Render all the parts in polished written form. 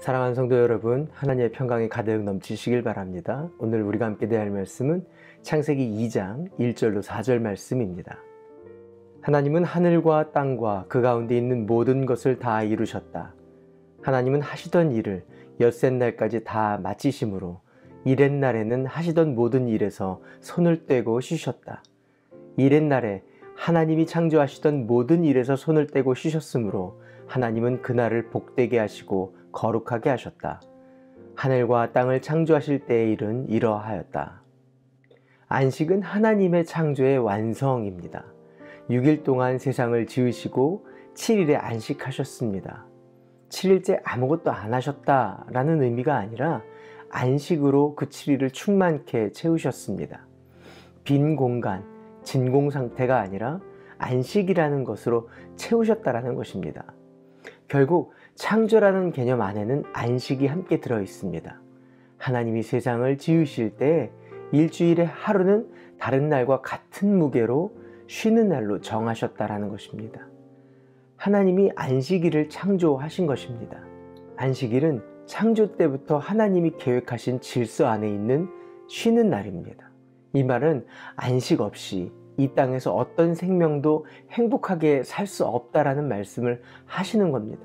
사랑하는 성도 여러분, 하나님의 평강이 가득 넘치시길 바랍니다. 오늘 우리가 함께 대할 말씀은 창세기 2장 1절로 4절 말씀입니다. 하나님은 하늘과 땅과 그 가운데 있는 모든 것을 다 이루셨다. 하나님은 하시던 일을 엿새 날까지 다 마치심으로 이렛 날에는 하시던 모든 일에서 손을 떼고 쉬셨다. 이렛 날에 하나님이 창조하시던 모든 일에서 손을 떼고 쉬셨으므로 하나님은 그날을 복되게 하시고 거룩하게 하셨다. 하늘과 땅을 창조하실 때의 일은 이러하였다. 안식은 하나님의 창조의 완성입니다. 6일 동안 세상을 지으시고 7일에 안식하셨습니다. 7일째 아무것도 안 하셨다라는 의미가 아니라 안식으로 그 7일을 충만케 채우셨습니다. 빈 공간, 진공 상태가 아니라 안식이라는 것으로 채우셨다라는 것입니다. 결국 창조라는 개념 안에는 안식이 함께 들어 있습니다. 하나님이 세상을 지으실 때 일주일의 하루는 다른 날과 같은 무게로 쉬는 날로 정하셨다라는 것입니다. 하나님이 안식일을 창조하신 것입니다. 안식일은 창조 때부터 하나님이 계획하신 질서 안에 있는 쉬는 날입니다. 이 말은 안식 없이 이 땅에서 어떤 생명도 행복하게 살 수 없다라는 말씀을 하시는 겁니다.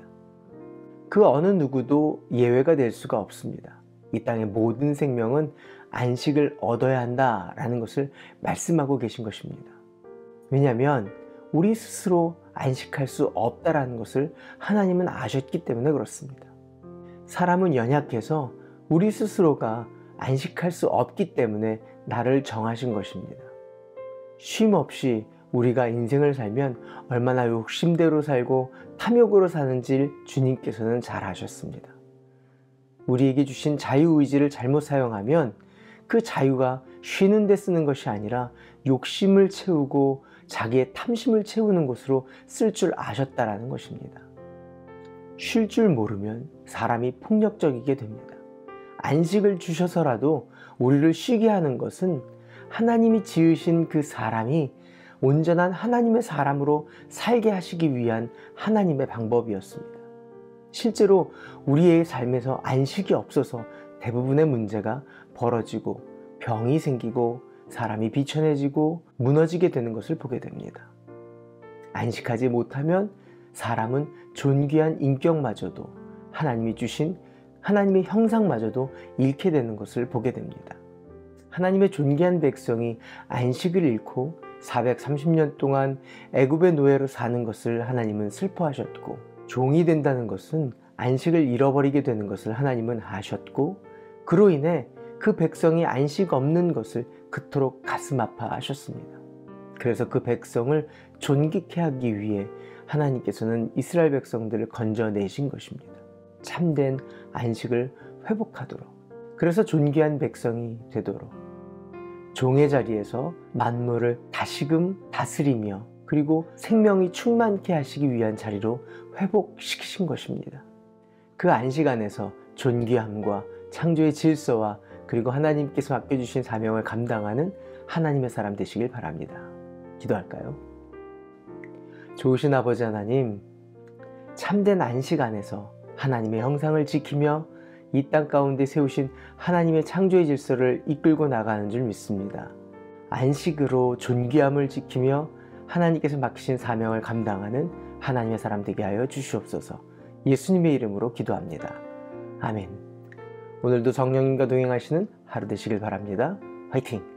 그 어느 누구도 예외가 될 수가 없습니다. 이 땅의 모든 생명은 안식을 얻어야 한다라는 것을 말씀하고 계신 것입니다. 왜냐하면 우리 스스로 안식할 수 없다라는 것을 하나님은 아셨기 때문에 그렇습니다. 사람은 연약해서 우리 스스로가 안식할 수 없기 때문에 나를 정하신 것입니다. 쉼 없이 우리가 인생을 살면 얼마나 욕심대로 살고 탐욕으로 사는지 주님께서는 잘 아셨습니다. 우리에게 주신 자유의지를 잘못 사용하면 그 자유가 쉬는 데 쓰는 것이 아니라 욕심을 채우고 자기의 탐심을 채우는 것으로 쓸 줄 아셨다라는 것입니다. 쉴 줄 모르면 사람이 폭력적이게 됩니다. 안식을 주셔서라도 우리를 쉬게 하는 것은 하나님이 지으신 그 사람이 온전한 하나님의 사람으로 살게 하시기 위한 하나님의 방법이었습니다. 실제로 우리의 삶에서 안식이 없어서 대부분의 문제가 벌어지고 병이 생기고 사람이 비천해지고 무너지게 되는 것을 보게 됩니다. 안식하지 못하면 사람은 존귀한 인격마저도 하나님이 주신 하나님의 형상마저도 잃게 되는 것을 보게 됩니다. 하나님의 존귀한 백성이 안식을 잃고 430년 동안 애굽의 노예로 사는 것을 하나님은 슬퍼하셨고, 종이 된다는 것은 안식을 잃어버리게 되는 것을 하나님은 아셨고, 그로 인해 그 백성이 안식 없는 것을 그토록 가슴 아파하셨습니다. 그래서 그 백성을 존귀케 하기 위해 하나님께서는 이스라엘 백성들을 건져내신 것입니다. 참된 안식을 회복하도록, 그래서 존귀한 백성이 되도록 종의 자리에서 만물을 다시금 다스리며 그리고 생명이 충만케 하시기 위한 자리로 회복시키신 것입니다. 그 안식 안에서 존귀함과 창조의 질서와 그리고 하나님께서 맡겨주신 사명을 감당하는 하나님의 사람 되시길 바랍니다. 기도할까요? 좋으신 아버지 하나님, 참된 안식 안에서 하나님의 형상을 지키며 이 땅 가운데 세우신 하나님의 창조의 질서를 이끌고 나가는 줄 믿습니다. 안식으로 존귀함을 지키며 하나님께서 맡기신 사명을 감당하는 하나님의 사람 되게 하여 주시옵소서. 예수님의 이름으로 기도합니다. 아멘. 오늘도 성령님과 동행하시는 하루 되시길 바랍니다. 화이팅!